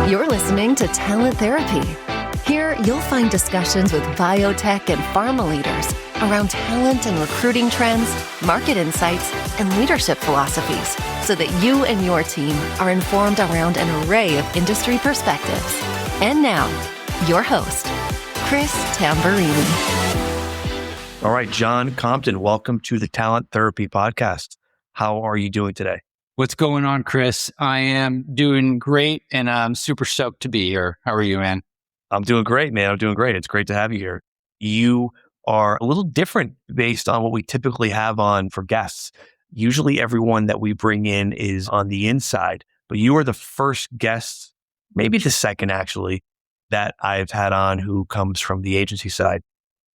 You're listening to Talent Therapy. Here, you'll find discussions with biotech and pharma leaders around talent and recruiting trends, market insights, and leadership philosophies so that you and your team are informed around an array of industry perspectives. And now, your host, Chris Tamburini. All right, John Compton, welcome to the Talent Therapy Podcast. How are you doing today? What's going on, Chris? I am doing great, and I'm super stoked to be here. How are you, man? I'm doing great, man. I'm doing great. It's great to have you here. You are a little different based on what we typically have on for guests. Usually everyone that we bring in is on the inside, but you are the first guest, maybe the second actually, that I've had on who comes from the agency side.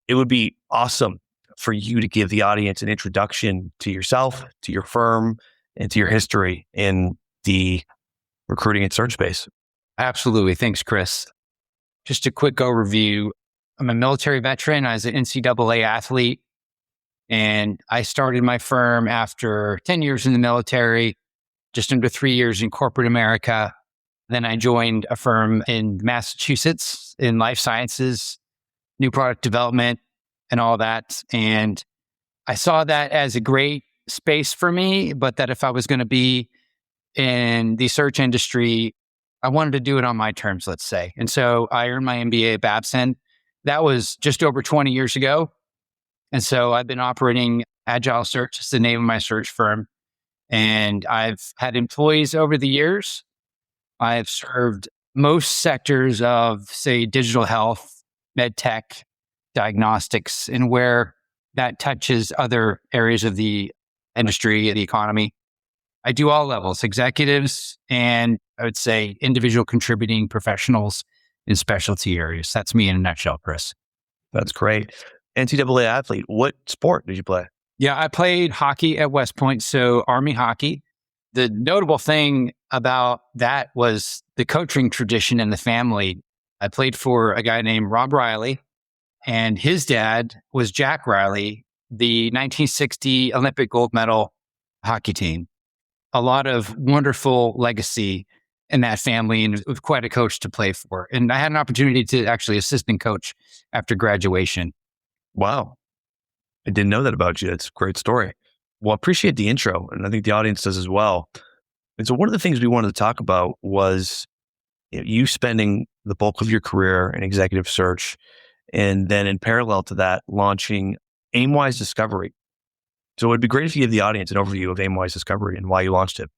It would be awesome for you to give the audience an introduction to yourself, to your firm, and to your history in the recruiting and search space. Absolutely. Thanks, Chris. Just a quick overview. I'm a military veteran. I was an NCAA athlete, and I started my firm after 10 years in the military, just under 3 years in corporate America. Then I joined a firm in Massachusetts in life sciences, new product development, and all that. And I saw that as a great space for me, but that if I was going to be in the search industry, I wanted to do it on my terms, let's say. And so I earned my MBA at Babson. That was just over 20 years ago. And so I've been operating Agile Search, is the name of my search firm. And I've had employees over the years. I've served most sectors of, say, digital health, med tech, diagnostics, and where that touches other areas of the industry, the economy. I do all levels, executives, and I would say individual contributing professionals in specialty areas. That's me in a nutshell, Chris. That's great. NCAA athlete, what sport did you play? Yeah, I played hockey at West Point, so Army hockey. The notable thing about that was the coaching tradition in the family. I played for a guy named Rob Riley, and his dad was Jack Riley, the 1960 Olympic gold medal hockey team. A lot of wonderful legacy in that family, and was quite a coach to play for. And I had an opportunity to actually assistant coach after graduation. Wow. I didn't know that about you. That's a great story. Well, I appreciate the intro, and I think the audience does as well. And so one of the things we wanted to talk about was you spending the bulk of your career in executive search, and then in parallel to that, launching Aimwise Discovery. So it'd be great if you give the audience an overview of Aimwise Discovery and why you launched it.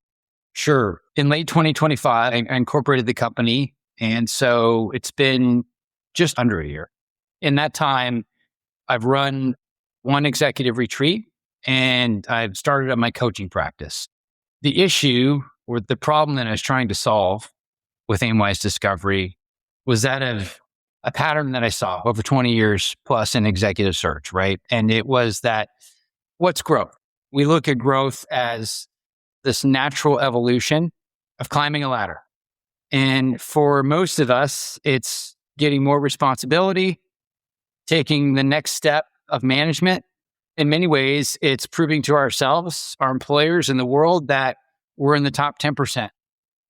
Sure. In late 2025, I incorporated the company. And so it's been just under a year. In that time, I've run one executive retreat and I've started up my coaching practice. The issue or the problem that I was trying to solve with Aimwise Discovery was that of a pattern that I saw over 20 years plus in executive search, right? And it was that, what's growth? We look at growth as this natural evolution of climbing a ladder. And for most of us, it's getting more responsibility, taking the next step of management. In many ways, it's proving to ourselves, our employers in the world, that we're in the top 10%,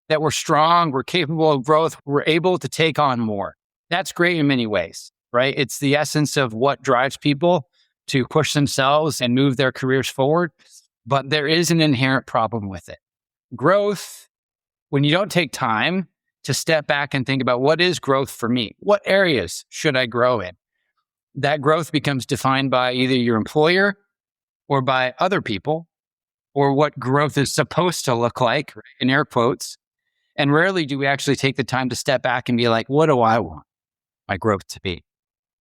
that we're strong, we're capable of growth, we're able to take on more. That's great in many ways, right? It's the essence of what drives people to push themselves and move their careers forward. But there is an inherent problem with it. Growth, when you don't take time to step back and think about what is growth for me? What areas should I grow in? That growth becomes defined by either your employer or by other people, or what growth is supposed to look like, in air quotes. And rarely do we actually take the time to step back and be like, what do I want my growth to be?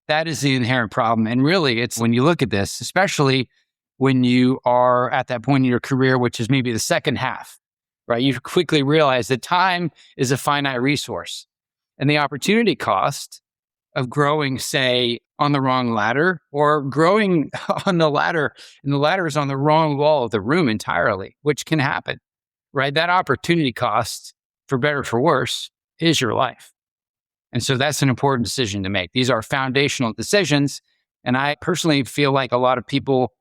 That is the inherent problem. And really, it's when you look at this, especially when you are at that point in your career, which is maybe the second half, right? You quickly realize that time is a finite resource. And the opportunity cost of growing, say, on the wrong ladder, or growing on the ladder, and the ladder is on the wrong wall of the room entirely, which can happen, right? That opportunity cost, for better or for worse, is your life. And so that's an important decision to make. These are foundational decisions. And I personally feel like a lot of people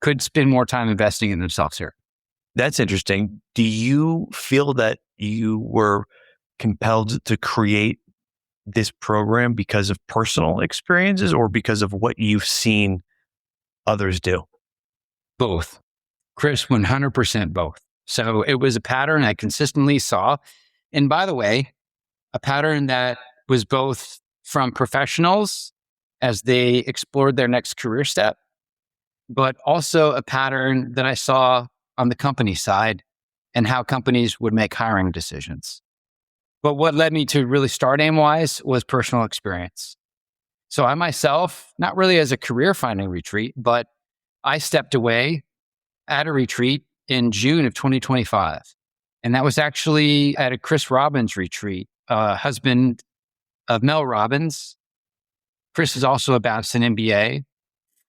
could spend more time investing in themselves here. That's interesting. Do you feel that you were compelled to create this program because of personal experiences or because of what you've seen others do? Both. Chris, 100% both. So it was a pattern I consistently saw. And by the way, a pattern that was both from professionals as they explored their next career step, but also a pattern that I saw on the company side and how companies would make hiring decisions. But what led me to really start Aimwise was personal experience. So I myself, not really as a career finding retreat, but I stepped away at a retreat in June of 2025. And that was actually at a Chris Robbins retreat, husband of Mel Robbins. Chris is also a Babson MBA.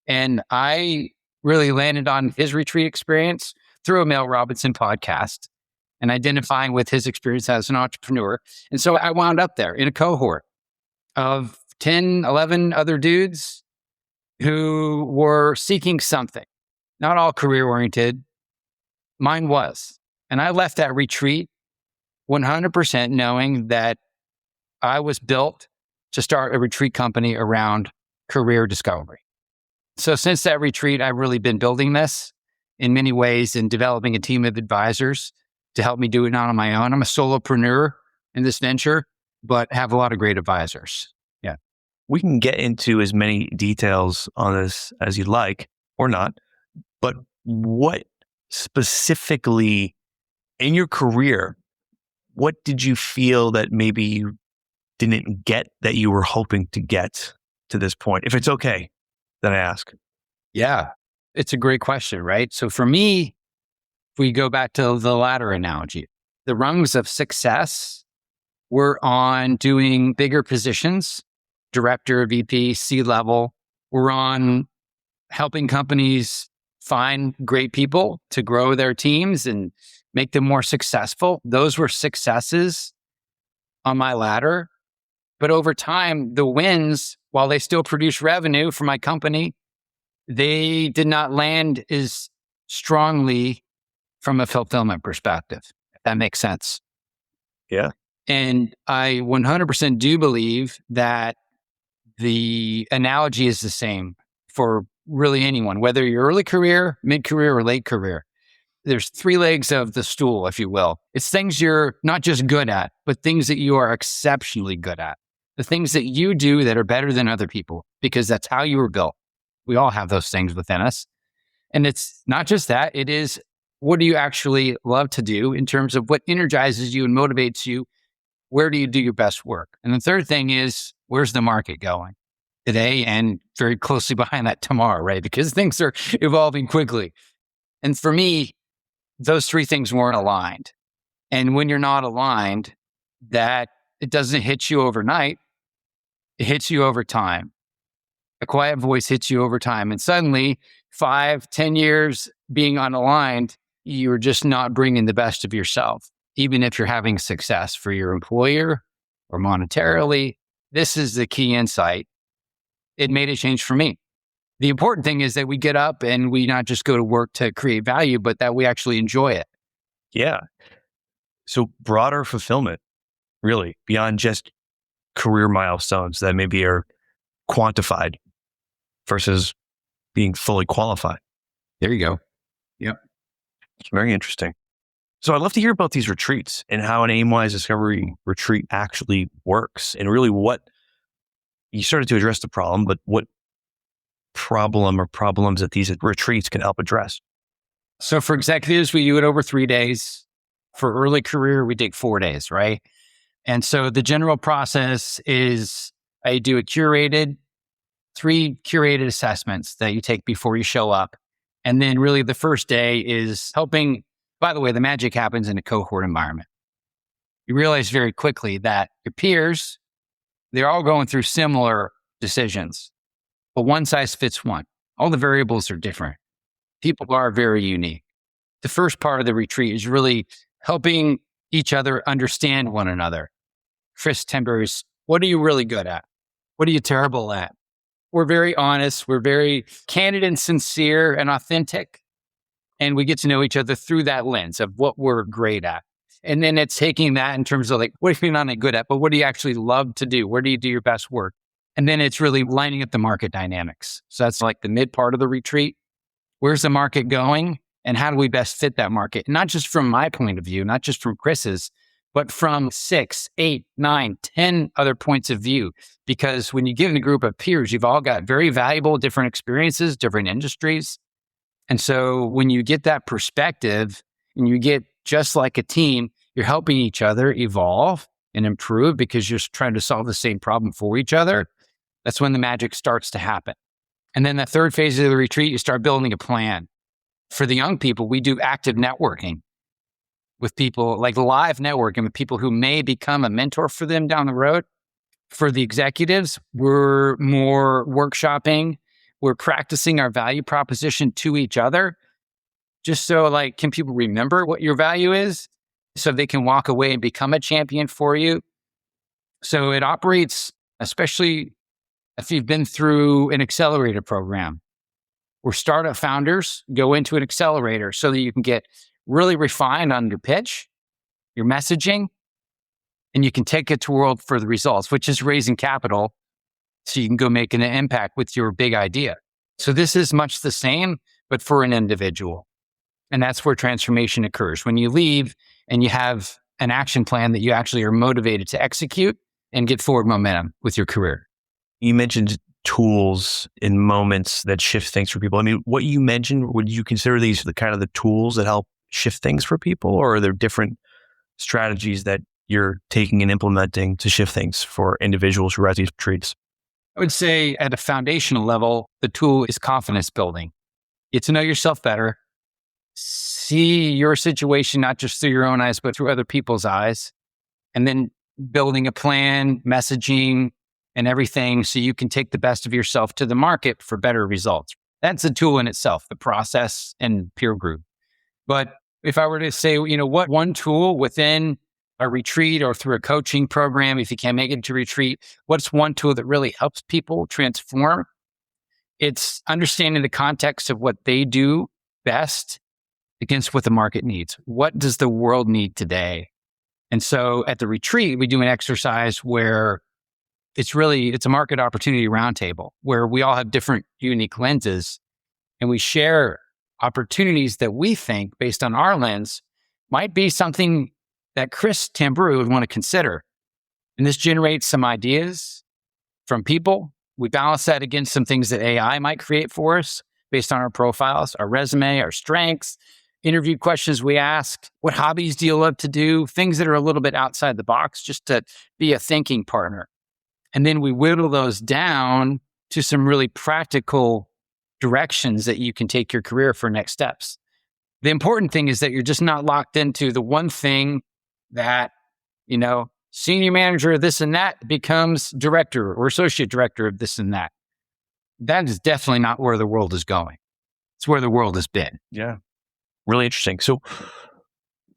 And I really landed on his retreat experience through a Mel Robinson podcast and identifying with his experience as an entrepreneur. And so I wound up there in a cohort of 10, 11 other dudes who were seeking something, not all career oriented. Mine was. And I left that retreat 100% knowing that I was built to start a retreat company around career discovery. So since that retreat, I've really been building this in many ways and developing a team of advisors to help me do it not on my own. I'm a solopreneur in this venture, but have a lot of great advisors. Yeah. We can get into as many details on this as you'd like or not, but what specifically in your career, what did you feel that maybe you didn't get that you were hoping to get to this point? If it's okay that I ask. Yeah, it's a great question, right? So for me, if we go back to the ladder analogy, the rungs of success were on doing bigger positions, director, VP, C-level. We're on helping companies find great people to grow their teams and make them more successful. Those were successes on my ladder. But over time, the wins, while they still produce revenue for my company, they did not land as strongly from a fulfillment perspective, if that makes sense. Yeah. And I 100% do believe that the analogy is the same for really anyone, whether you're early career, mid-career, or late career. There's three legs of the stool, if you will. It's things you're not just good at, but things that you are exceptionally good at. The things that you do that are better than other people, because that's how you were built. We all have those things within us. And it's not just that, it is what do you actually love to do in terms of what energizes you and motivates you? Where do you do your best work? And the third thing is, where's the market going today and very closely behind that tomorrow, right? Because things are evolving quickly. And for me, those three things weren't aligned. And when you're not aligned, that it doesn't hit you overnight, it hits you over time. A quiet voice hits you over time. And suddenly 5, 10 years being unaligned, you're just not bringing the best of yourself. Even if you're having success for your employer or monetarily, this is the key insight. It made a change for me. The important thing is that we get up and we not just go to work to create value, but that we actually enjoy it. Yeah. So broader fulfillment, really, beyond just career milestones that maybe are quantified versus being fully qualified. There you go. Yep. It's very interesting. So I'd love to hear about these retreats and how an Aimwise Discovery retreat actually works and really what you started to address the problem, but what problem or problems that these retreats can help address. So for executives, we do it over 3 days. For early career, we take 4 days, right? And so the general process is I do 3 curated assessments that you take before you show up. And then really the first day is helping. By the way, the magic happens in a cohort environment. You realize very quickly that your peers, they're all going through similar decisions, but one size fits one. All the variables are different. People are very unique. The first part of the retreat is really helping each other understand one another. Chris Timbers, what are you really good at? What are you terrible at? We're very honest. We're very candid and sincere and authentic. And we get to know each other through that lens of what we're great at. And then it's taking that in terms of like, what are you not good at, but what do you actually love to do? Where do you do your best work? And then it's really lining up the market dynamics. So that's like the mid part of the retreat. Where's the market going? And how do we best fit that market? Not just from my point of view, not just from Chris's, but from 6, 8, 9, 10 other points of view. Because when you get in a group of peers, you've all got very valuable different experiences, different industries. And so when you get that perspective and you get just like a team, you're helping each other evolve and improve because you're trying to solve the same problem for each other. That's when the magic starts to happen. And then the third phase of the retreat, you start building a plan. For the young people, we do active networking with people, like live networking with people who may become a mentor for them down the road. For the executives, we're more workshopping. We're practicing our value proposition to each other. Just so like, can people remember what your value is so they can walk away and become a champion for you? So it operates, especially if you've been through an accelerator program, where startup founders go into an accelerator so that you can get really refined on your pitch, your messaging, and you can take it to world for the results, which is raising capital so you can go make an impact with your big idea. So this is much the same, but for an individual. And that's where transformation occurs. When you leave and you have an action plan that you actually are motivated to execute and get forward momentum with your career. You mentioned tools in moments that shift things for people. I mean, what you mentioned, would you consider these the kind of the tools that help shift things for people, or are there different strategies that you're taking and implementing to shift things for individuals who are at these retreats? I would say at a foundational level, the tool is confidence building. Get to know yourself better, see your situation, not just through your own eyes, but through other people's eyes, and then building a plan, messaging, and everything so you can take the best of yourself to the market for better results. That's a tool in itself, the process and peer group. But if I were to say, what one tool within a retreat or through a coaching program, if you can't make it to retreat, what's one tool that really helps people transform? It's understanding the context of what they do best against what the market needs. What does the world need today? And so at the retreat, we do an exercise where it's a market opportunity roundtable where we all have different unique lenses and we share opportunities that we think based on our lens might be something that Chris Tamburu would want to consider. And this generates some ideas from people. We balance that against some things that AI might create for us based on our profiles, our resume, our strengths, interview questions we ask, what hobbies do you love to do, things that are a little bit outside the box just to be a thinking partner. And then we whittle those down to some really practical directions that you can take your career for next steps. The important thing is that you're just not locked into the one thing that, senior manager of this and that becomes director or associate director of this and that. That is definitely not where the world is going. It's where the world has been. Yeah. Really interesting. So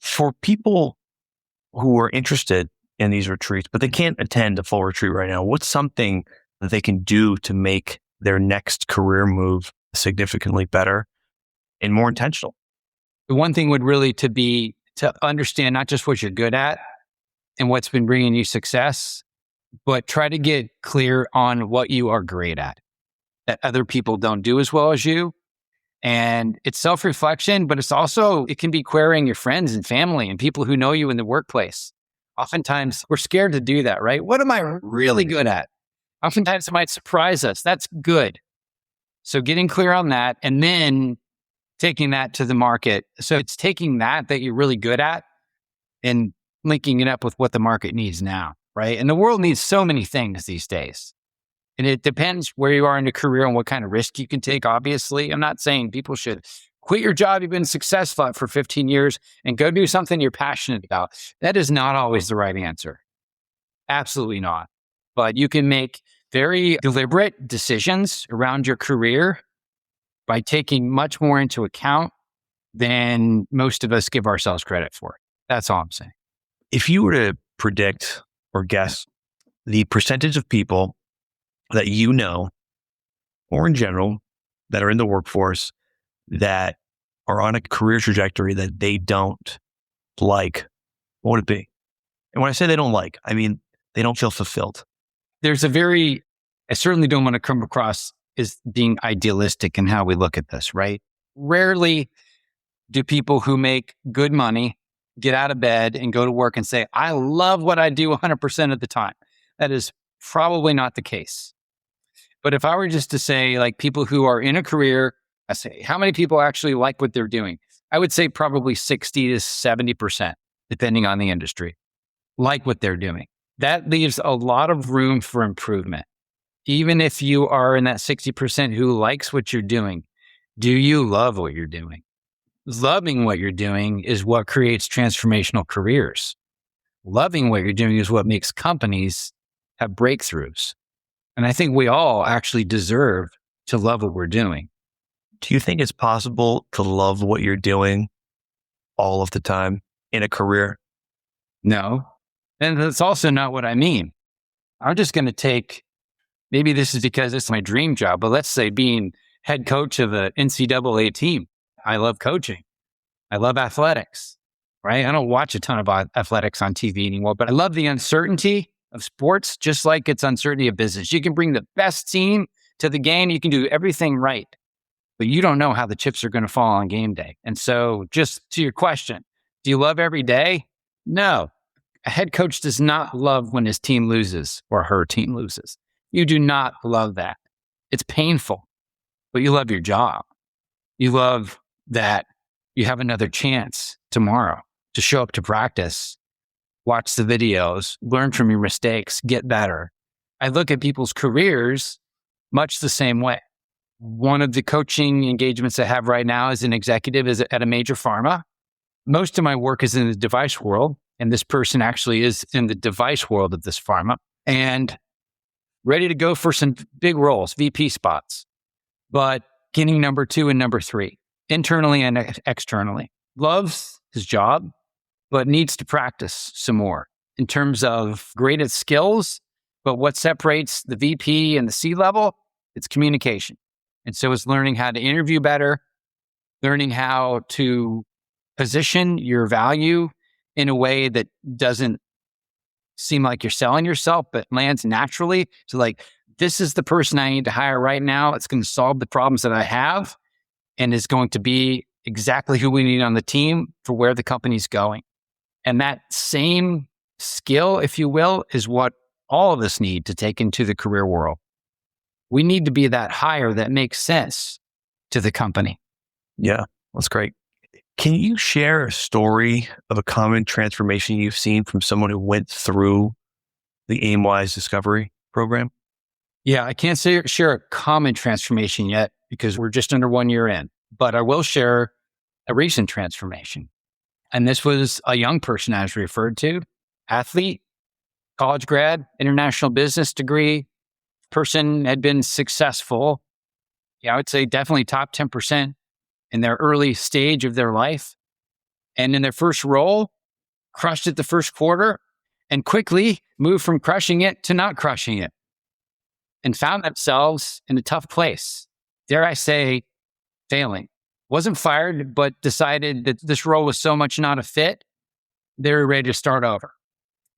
for people who are interested in these retreats, but they can't attend a full retreat right now, what's something that they can do to make their next career move significantly better and more intentional? The one thing would really to understand not just what you're good at and what's been bringing you success, but try to get clear on what you are great at that other people don't do as well as you. And it's self-reflection, but it can be querying your friends and family and people who know you in the workplace. Oftentimes we're scared to do that, right? What am I really good at? Oftentimes it might surprise us. That's good. So getting clear on that and then taking that to the market. So it's taking that you're really good at and linking it up with what the market needs now, right? And the world needs so many things these days. And it depends where you are in your career and what kind of risk you can take, obviously. I'm not saying people should quit your job you've been successful at for 15 years and go do something you're passionate about. That is not always the right answer. Absolutely not. But you can make very deliberate decisions around your career by taking much more into account than most of us give ourselves credit for. That's all I'm saying. If you were to predict or guess the percentage of people that you know, or in general, that are in the workforce that are on a career trajectory that they don't like, What would it be? And when I say they don't like, I mean, they don't feel fulfilled. I certainly don't want to come across as being idealistic in how we look at this, right? Rarely do people who make good money get out of bed and go to work and say, I love what I do 100% of the time. That is probably not the case. But if I were just to say, like, people who are in a career, I say, how many people actually like what they're doing? I would say probably 60 to 70%, depending on the industry, like what they're doing. That leaves a lot of room for improvement. Even if you are in that 60% who likes what you're doing, do you love what you're doing? Loving what you're doing is what creates transformational careers. Loving what you're doing is what makes companies have breakthroughs. And I think we all actually deserve to love what we're doing. Do you think it's possible to love what you're doing all of the time in a career? No. And that's also not what I mean. I'm just going to take, maybe this is because it's my dream job, but let's say being head coach of an NCAA team. I love coaching. I love athletics, right? I don't watch a ton of athletics on TV anymore, but I love the uncertainty of sports, just like it's uncertainty of business. You can bring the best team to the game. You can do everything right, but you don't know how the chips are going to fall on game day. And so just to your question, do you love every day? No. A head coach does not love when his team loses or her team loses. You do not love that. It's painful, but you love your job. You love that you have another chance tomorrow to show up to practice, watch the videos, learn from your mistakes, get better. I look at people's careers much the same way. One of the coaching engagements I have right now as an executive is at a major pharma. Most of my work is in the device world, and this person actually is in the device world of this pharma and ready to go for some big roles, VP spots, but getting number 2 and number 3, internally and externally. Loves his job, but needs to practice some more in terms of great at skills. But what separates the VP and the C-level, it's communication. And so it's learning how to interview better, learning how to position your value in a way that doesn't seem like you're selling yourself, but lands naturally. So like, this is the person I need to hire right now. It's going to solve the problems that I have and is going to be exactly who we need on the team for where the company's going. And that same skill, if you will, is what all of us need to take into the career world. We need to be that hire that makes sense to the company. Yeah, that's great. Can you share a story of a common transformation you've seen from someone who went through the Aimwise Discovery program? Yeah, I can't share a common transformation yet because we're just under 1 year in, but I will share a recent transformation. And this was a young person I was referred to, athlete, college grad, international business degree. Person had been successful. Yeah, I would say definitely top 10% in their early stage of their life. And in their first role, crushed it the first quarter and quickly moved from crushing it to not crushing it and found themselves in a tough place. Dare I say, failing. Wasn't fired, but decided that this role was so much not a fit, they were ready to start over.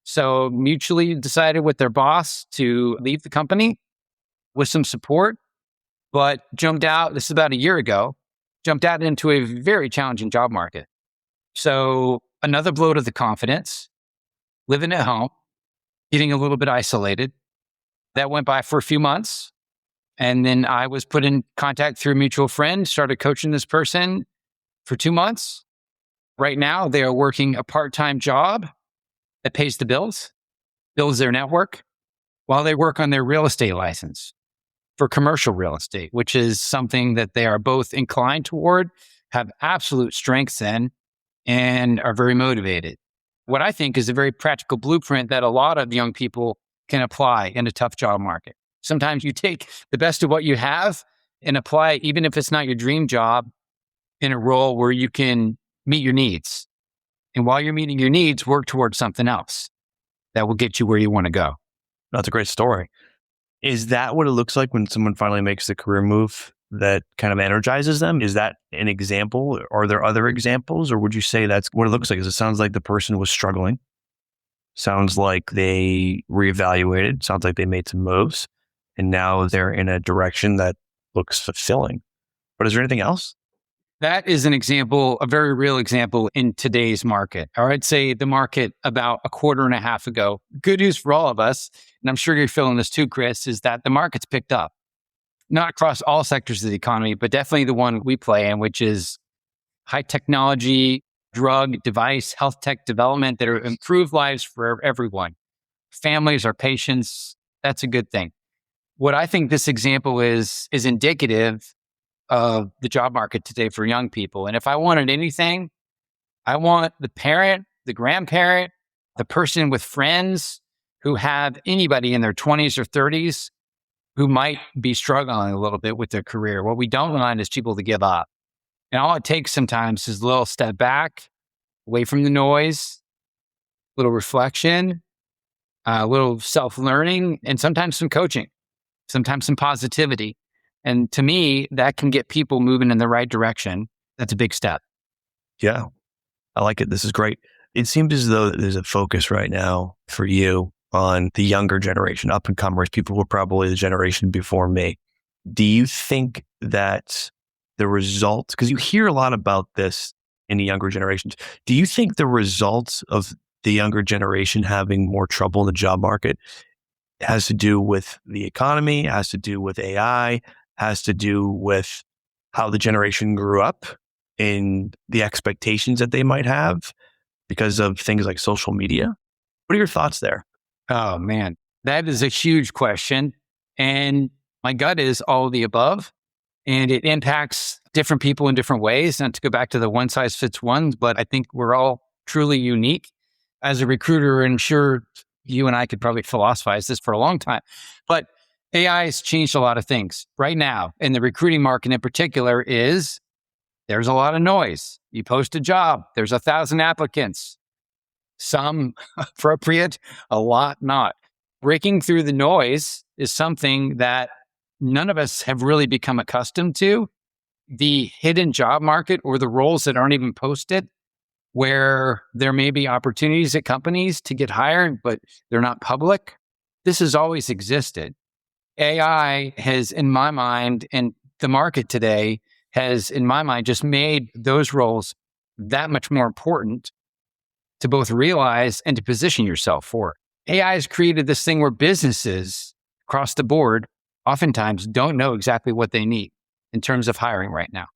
So mutually decided with their boss to leave the company with some support, but jumped out, this is about a year ago, jumped out into a very challenging job market. So another blow to the confidence, living at home, getting a little bit isolated. That went by for a few months. And then I was put in contact through a mutual friend, started coaching this person for 2 months. Right now, they are working a part-time job that pays the bills, builds their network, while they work on their real estate license for commercial real estate, which is something that they are both inclined toward, have absolute strengths in, and are very motivated. What I think is a very practical blueprint that a lot of young people can apply in a tough job market. Sometimes you take the best of what you have and apply it, even if it's not your dream job, in a role where you can meet your needs. And while you're meeting your needs, work towards something else that will get you where you want to go. That's a great story. Is that what it looks like when someone finally makes the career move that kind of energizes them? Is that an example? Are there other examples? Or would you say that's what it looks like? Is it sounds like the person was struggling. Sounds like they reevaluated. Sounds like they made some moves. And now they're in a direction that looks fulfilling. But is there anything else? That is an example, a very real example in today's market. Or I'd say the market about a quarter and a half ago. Good news for all of us, and I'm sure you're feeling this too, Chris, is that the market's picked up. Not across all sectors of the economy, but definitely the one we play in, which is high technology, drug, device, health tech development that are improve lives for everyone. Families, our patients, that's a good thing. What I think this example is indicative of the job market today for young people. And if I wanted anything, I want the parent, the grandparent, the person with friends who have anybody in their 20s or 30s who might be struggling a little bit with their career. What we don't want is people to give up. And all it takes sometimes is a little step back, away from the noise, a little reflection, a little self-learning, and sometimes some coaching, sometimes some positivity. And to me, that can get people moving in the right direction. That's a big step. Yeah, I like it. This is great. It seems as though there's a focus right now for you on the younger generation, up and comers, people who are probably the generation before me. Do you think that the results, because you hear a lot about this in the younger generations, do you think the results of the younger generation having more trouble in the job market has to do with the economy, has to do with AI, has to do with how the generation grew up and the expectations that they might have because of things like social media? What are your thoughts there? Oh, man, that is a huge question. And my gut is all of the above. And it impacts different people in different ways. Not to go back to the one size fits one, but I think we're all truly unique. As a recruiter, and sure, you and I could probably philosophize this for a long time, but AI has changed a lot of things right now. And the recruiting market in particular there's a lot of noise. You post a job, there's 1,000 applicants, some appropriate, a lot not. Breaking through the noise is something that none of us have really become accustomed to. The hidden job market or the roles that aren't even posted, where there may be opportunities at companies to get hired, but they're not public. This has always existed. AI has, in my mind, and the market today has, in my mind, just made those roles that much more important to both realize and to position yourself for. AI has created this thing where businesses across the board oftentimes don't know exactly what they need in terms of hiring right now.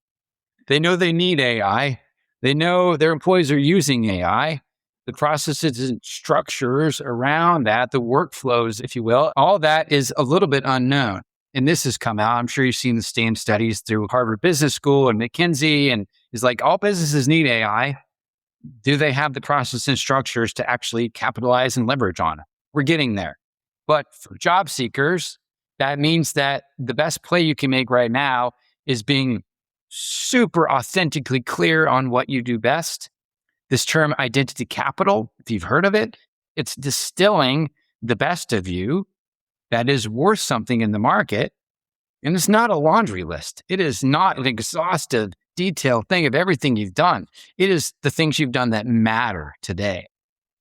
They know they need AI. They know their employees are using AI. The processes and structures around that, the workflows, if you will, all that is a little bit unknown. And this has come out. I'm sure you've seen the same studies through Harvard Business School and McKinsey. And it's like all businesses need AI. Do they have the process and structures to actually capitalize and leverage on it? We're getting there. But for job seekers, that means that the best play you can make right now is being super authentically clear on what you do best. This term identity capital, if you've heard of it, it's distilling the best of you that is worth something in the market. And it's not a laundry list. It is not an exhaustive, detailed thing of everything you've done. It is the things you've done that matter today.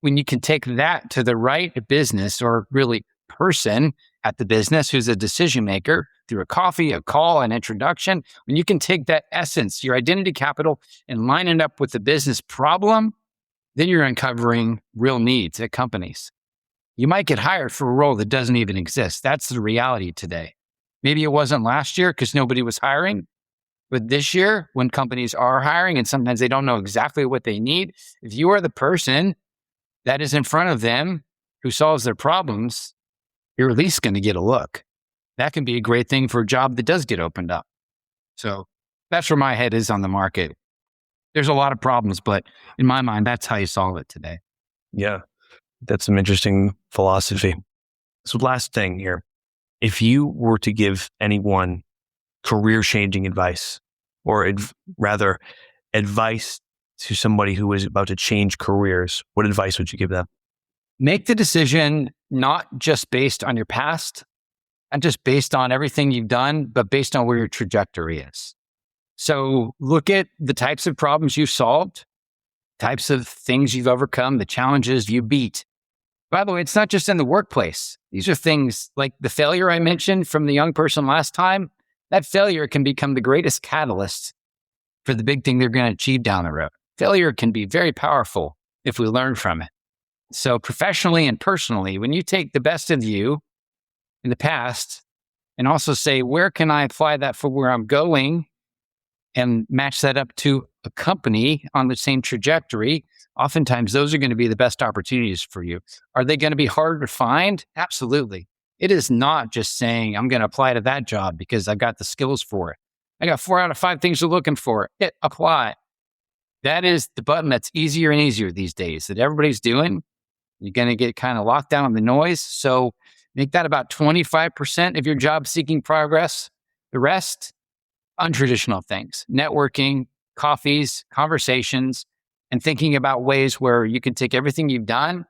When you can take that to the right business or really person at the business who's a decision maker through a coffee, a call, an introduction, when you can take that essence, your identity capital, and line it up with the business problem, then you're uncovering real needs at companies. You might get hired for a role that doesn't even exist. That's the reality today. Maybe it wasn't last year because nobody was hiring, but this year when companies are hiring and sometimes they don't know exactly what they need, if you are the person that is in front of them who solves their problems, you're at least going to get a look. That can be a great thing for a job that does get opened up. So that's where my head is on the market. There's a lot of problems, but in my mind, that's how you solve it today. Yeah, that's some interesting philosophy. So last thing here, if you were to give anyone career-changing advice, or rather advice to somebody who is about to change careers, what advice would you give them? Make the decision not just based on your past not just based on everything you've done, but based on where your trajectory is. So look at the types of problems you've solved, types of things you've overcome, the challenges you beat. By the way, it's not just in the workplace. These are things like the failure I mentioned from the young person last time. That failure can become the greatest catalyst for the big thing they're going to achieve down the road. Failure can be very powerful if we learn from it. So professionally and personally, when you take the best of you in the past and also say, where can I apply that for where I'm going and match that up to a company on the same trajectory, oftentimes those are going to be the best opportunities for you. Are they going to be hard to find? Absolutely. It is not just saying, I'm going to apply to that job because I've got the skills for it. I got 4 out of 5 things you're looking for. Hit apply. That is the button that's easier and easier these days that everybody's doing. You're going to get kind of locked down on the noise. So make that about 25% of your job seeking progress. The rest, untraditional things, networking, coffees, conversations, and thinking about ways where you can take everything you've done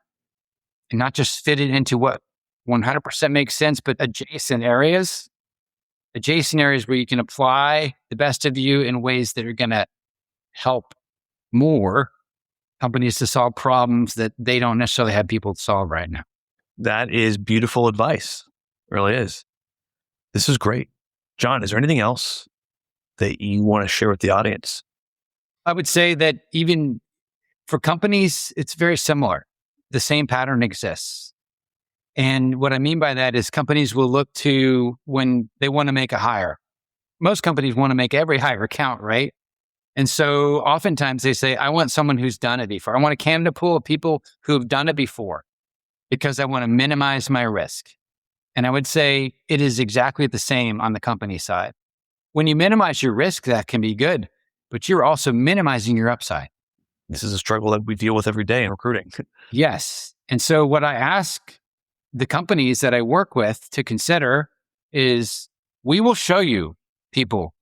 and not just fit it into what 100% makes sense, but adjacent areas where you can apply the best of you in ways that are going to help more companies to solve problems that they don't necessarily have people to solve right now. That is beautiful advice. It really is. This is great. John, is there anything else that you want to share with the audience? I would say that even for companies, it's very similar. The same pattern exists. And what I mean by that is companies will look to when they want to make a hire. Most companies want to make every hire count, right? And so oftentimes they say, I want someone who's done it before. I want a candidate pool of people who've done it before because I want to minimize my risk. And I would say it is exactly the same on the company side. When you minimize your risk, that can be good, but you're also minimizing your upside. This is a struggle that we deal with every day in recruiting. Yes. And so what I ask the companies that I work with to consider is we will show you people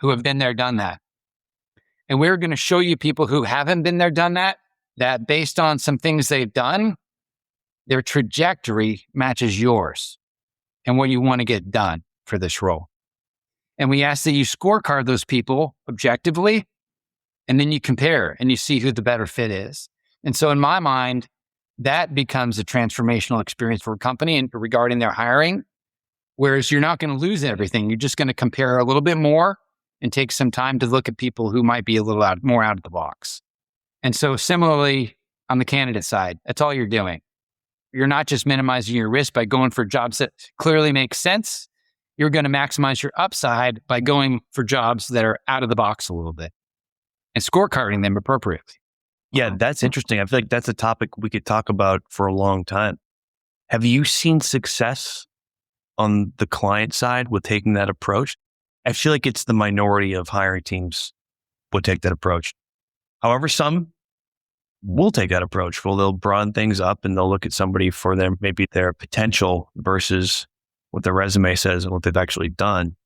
who have been there, done that. And we're going to show you people who haven't been there, done that, that based on some things they've done, their trajectory matches yours and what you want to get done for this role. And we ask that you scorecard those people objectively, and then you compare and you see who the better fit is. And so in my mind, that becomes a transformational experience for a company and regarding their hiring, whereas you're not going to lose everything. You're just going to compare a little bit more and take some time to look at people who might be a little more out of the box. And so similarly, on the candidate side, that's all you're doing. You're not just minimizing your risk by going for jobs that clearly make sense. You're going to maximize your upside by going for jobs that are out of the box a little bit and scorecarding them appropriately. Yeah, that's interesting. I feel like that's a topic we could talk about for a long time. Have you seen success on the client side with taking that approach? I feel like it's the minority of hiring teams would take that approach. However, some will take that approach. Well, they'll broaden things up and they'll look at somebody for maybe their potential versus what their resume says and what they've actually done.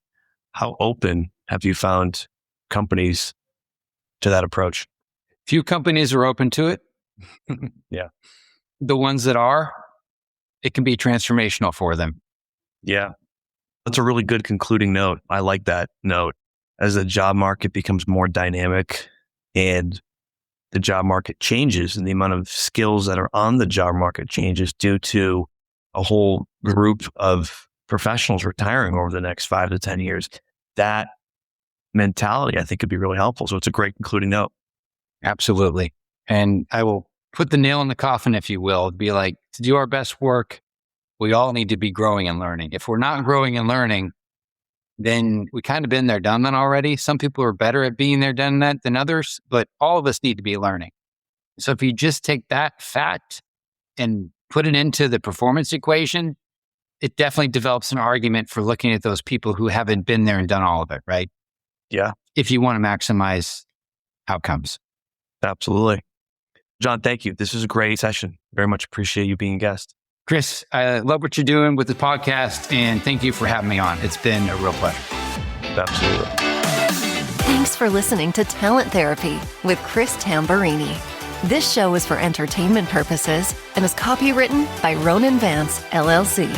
How open have you found companies to that approach? Few companies are open to it. Yeah. The ones that are, it can be transformational for them. Yeah. That's a really good concluding note. I like that note. As the job market becomes more dynamic and the job market changes and the amount of skills that are on the job market changes due to a whole group of professionals retiring over the next 5 to 10 years, that mentality, I think, could be really helpful. So it's a great concluding note. Absolutely. And I will put the nail in the coffin, if you will, be like, to do our best work, we all need to be growing and learning. If we're not growing and learning, then we kind of been there, done that already. Some people are better at being there, done that than others, but all of us need to be learning. So if you just take that fact and put it into the performance equation, it definitely develops an argument for looking at those people who haven't been there and done all of it, right? Yeah. If you want to maximize outcomes. Absolutely. John, thank you. This is a great session. Very much appreciate you being a guest. Chris, I love what you're doing with the podcast, and thank you for having me on. It's been a real pleasure. Absolutely. Thanks for listening to Talent Therapy with Chris Tamburini. This show is for entertainment purposes and is copywritten by Ronan Vance, LLC.